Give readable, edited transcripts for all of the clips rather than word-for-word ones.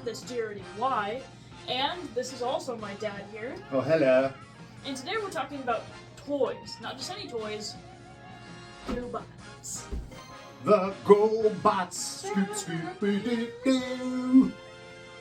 that's GRDY, and this is also my dad here. Oh, hello. And today we're talking about toys, not just any toys, GoBots. The GoBots. Scoop, scoop-a-doo-doo.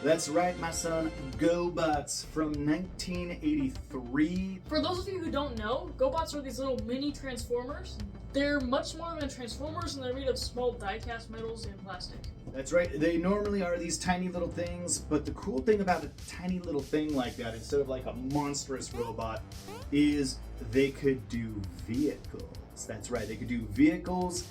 That's right, my son. GoBots from 1983. For those of you who don't know, GoBots are these little mini transformers. They're much more than transformers, and they're made of small die-cast metals and plastic. That's right. They normally are these tiny little things, but the cool thing about a tiny little thing like that, instead of like a monstrous robot, is they could do vehicles. That's right. They could do vehicles.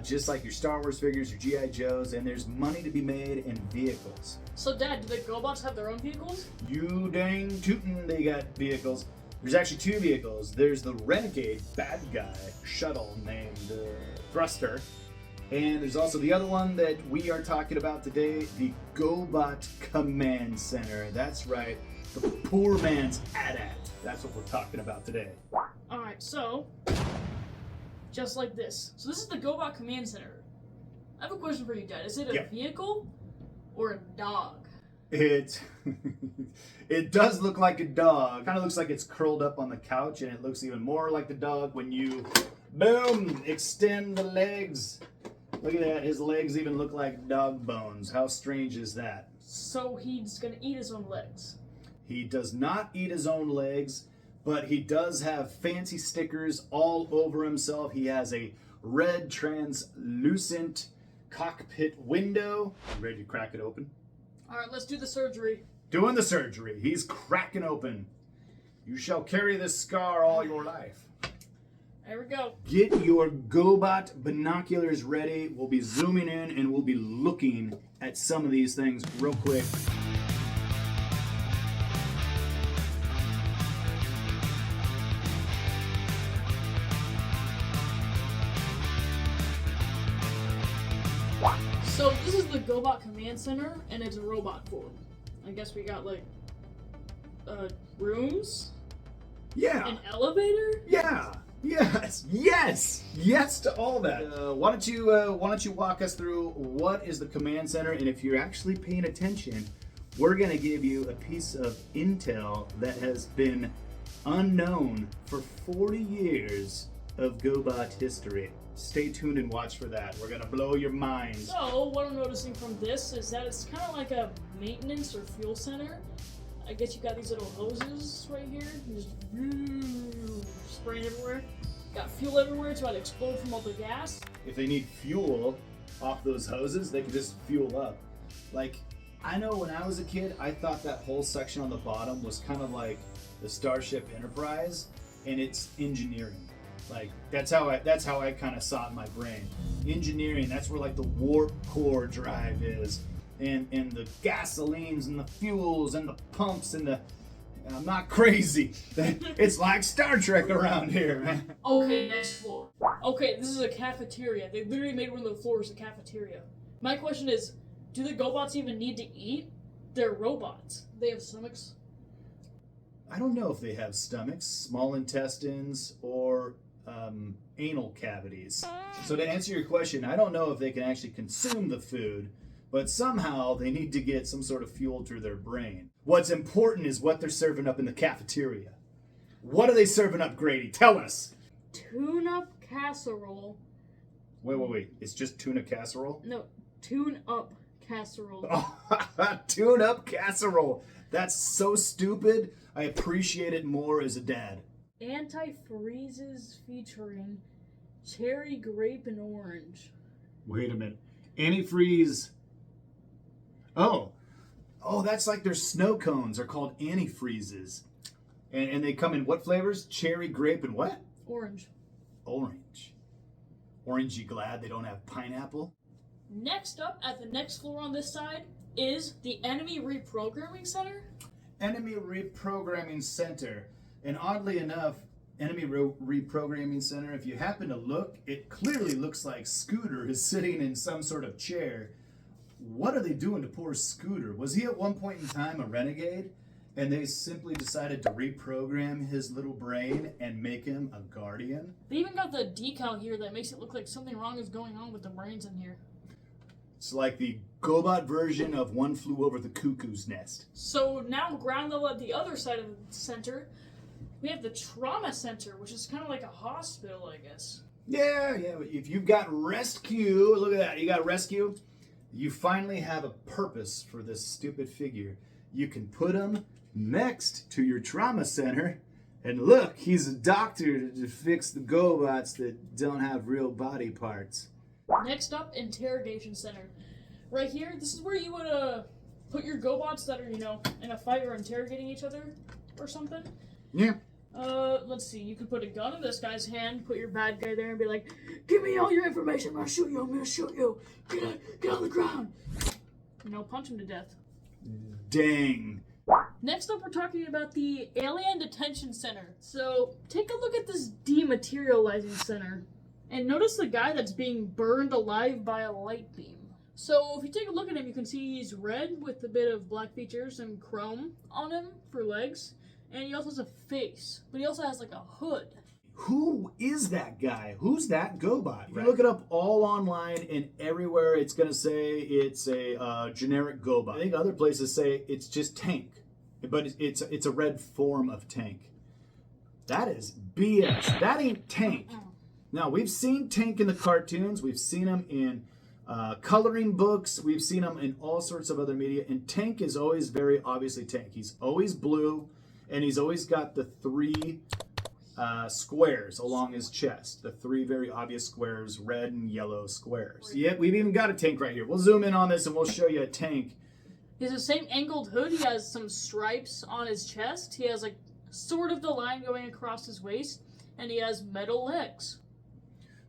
Just like your Star Wars figures, your G.I. Joes, and there's money to be made in vehicles. So, Dad, do the GoBots have their own vehicles? You dang tootin', they got vehicles. There's actually two vehicles. There's the Renegade bad guy shuttle named Thruster, and there's also the other one that we are talking about today, the Gobot Command Center. That's right, the poor man's AT-AT. That's what we're talking about today. Alright, so, just like this. So this is the Gobot Command Center. I have a question for you, Dad. Is it a vehicle or a dog? It does look like a dog. Kind of looks like it's curled up on the couch, and it looks even more like the dog when you, boom, extend the legs. Look at that. His legs even look like dog bones. How strange is that? So he's gonna eat his own legs. He does not eat his own legs, but he does have fancy stickers all over himself. He has a red translucent cockpit window. You ready to crack it open? Alright, let's do the surgery. Doing the surgery. He's cracking open. You shall carry this scar all your life. There we go. Get your GoBot binoculars ready. We'll be zooming in and we'll be looking at some of these things real quick. So this is the Gobot Command Center, and it's a robot form. I guess we got like rooms. Yeah. An elevator. Yeah. Yes to all that. Why don't you walk us through what is the command center, and if you're actually paying attention, we're gonna give you a piece of intel that has been unknown for 40 years of GoBot history. Stay tuned and watch for that. We're gonna blow your minds. So what I'm noticing from this is that it's kind of like a maintenance or fuel center. I guess you got these little hoses right here. You just spraying everywhere. Got fuel everywhere. It's about to explode from all the gas. If they need fuel off those hoses, they can just fuel up. Like, I know when I was a kid, I thought that whole section on the bottom was kind of like the Starship Enterprise, and it's engineering. Like, that's how I kind of saw it in my brain. Engineering, that's where like the warp core drive is. And the gasolines and the fuels and the pumps and the... I'm not crazy. It's like Star Trek around here, man. Okay, next floor. Okay, this is a cafeteria. They literally made one of the floors a cafeteria. My question is, do the GoBots even need to eat? They're robots. They have stomachs? I don't know if they have stomachs, small intestines, or anal cavities. So to answer your question, I don't know if they can actually consume the food, but somehow they need to get some sort of fuel through their brain. What's important is what they're serving up in the cafeteria. What are they serving up, Grady? Tell us. Tune-up casserole. Wait. It's just tuna casserole? No, tune-up casserole. Oh, tune-up casserole. That's so stupid. I appreciate it more as a dad. Antifreezes featuring cherry, grape, and orange. Wait a minute. Antifreeze. Oh, that's like their snow cones are called antifreezes. And they come in what flavors? Cherry, grape, and what? Orange. Orange. Orangey glad they don't have pineapple? Next up, at the next floor on this side, is the Enemy Reprogramming Center. Enemy Reprogramming Center. And oddly enough, Enemy Reprogramming Center, if you happen to look, it clearly looks like Scooter is sitting in some sort of chair. What are they doing to poor Scooter? Was he at one point in time a renegade? And they simply decided to reprogram his little brain and make him a guardian? They even got the decal here that makes it look like something wrong is going on with the brains in here. It's like the Gobot version of One Flew Over the Cuckoo's Nest. So now ground level at the other side of the center, we have the trauma center, which is kind of like a hospital, I guess. Yeah. If you've got rescue, look at that. You got rescue. You finally have a purpose for this stupid figure. You can put him next to your trauma center. And look, he's a doctor to fix the GoBots that don't have real body parts. Next up, interrogation center. Right here, this is where you would put your GoBots that are, in a fight or interrogating each other or something. Yeah. Let's see, you could put a gun in this guy's hand, put your bad guy there and be like, give me all your information, I'm gonna shoot you. Get on the ground. Punch him to death. Dang. Next up, we're talking about the Alien Detention Center. So, take a look at this dematerializing center. And notice the guy that's being burned alive by a light beam. So, if you take a look at him, you can see he's red with a bit of black features and chrome on him for legs. And he also has a face. But he also has like a hood. Who is that guy? Who's that GoBot? If you look it up all online and everywhere, it's going to say it's a generic GoBot. I think other places say it's just Tank. But it's a red form of Tank. That is BS. That ain't Tank. Now, we've seen Tank in the cartoons. We've seen him in coloring books. We've seen him in all sorts of other media. And Tank is always very obviously Tank. He's always blue, and he's always got the three squares along his chest. The three very obvious squares, red and yellow squares. Yeah, we've even got a Tank right here. We'll zoom in on this, and we'll show you a Tank. He has the same angled hood. He has some stripes on his chest. He has like sort of the line going across his waist, and he has metal legs.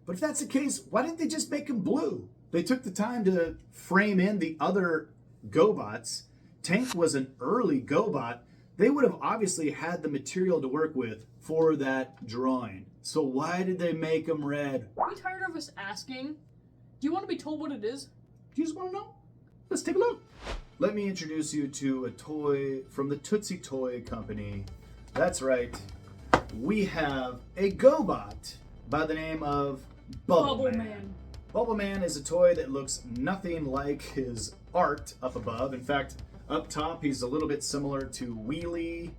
But if that's the case, why didn't they just make him blue? They took the time to frame in the other GoBots. Tank was an early GoBot. They would have obviously had the material to work with for that drawing. So why did they make him red? Are you tired of us asking? Do you want to be told what it is? Do you just want to know? Let's take a look. Let me introduce you to a toy from the Tootsie Toy Company. That's right. We have a GoBot by the name of Bubble Man. Bubble Man is a toy that looks nothing like his art up above. In fact, up top, he's a little bit similar to Wheelie,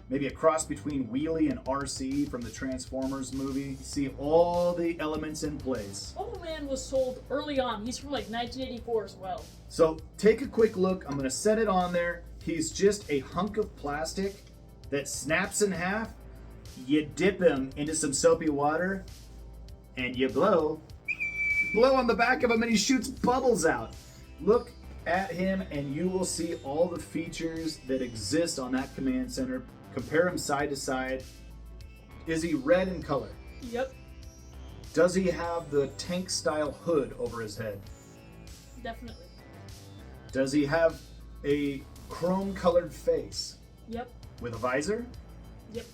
maybe a cross between Wheelie and RC from the Transformers movie. You see all the elements in place. Bubble Man was sold early on. He's from like 1984 as well. So take a quick look. I'm going to set it on there. He's just a hunk of plastic that snaps in half. You dip him into some soapy water and you blow on the back of him and he shoots bubbles out. Look at him and you will see all the features that exist on that command center. Compare him side to side. Is he red in color? Yep. Does he have the Tank style hood over his head? Definitely. Does he have a chrome colored face? Yep. With a visor? Yep.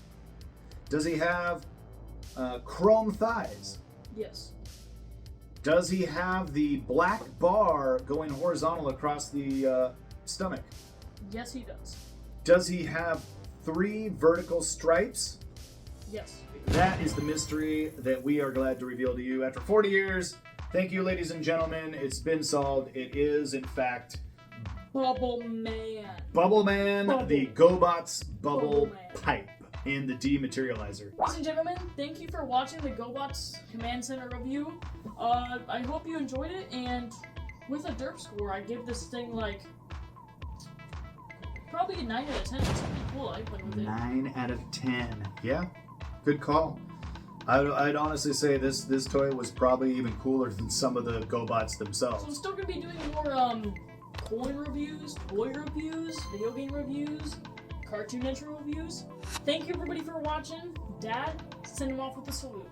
Does he have chrome thighs? Yes. Does he have the black bar going horizontal across the stomach? Yes, he does. Does he have 3 vertical stripes? Yes. That is the mystery that we are glad to reveal to you. After 40 years, thank you, ladies and gentlemen. It's been solved. It is, in fact, Bubble Man. Bubble Man, the GoBots Bubble Man. Pipe in the dematerializer. Ladies and gentlemen, thank you for watching the GoBots Command Center review. I hope you enjoyed it, and with a derp score, I give this thing like probably a 9 out of 10. It's pretty cool. I played with it. 9 out of 10. Yeah, good call. I'd honestly say this toy was probably even cooler than some of the GoBots themselves. So I'm still gonna be doing more coin reviews, toy reviews, video game reviews, Cartoon Intro reviews. Thank you everybody for watching. Dad, send him off with a salute.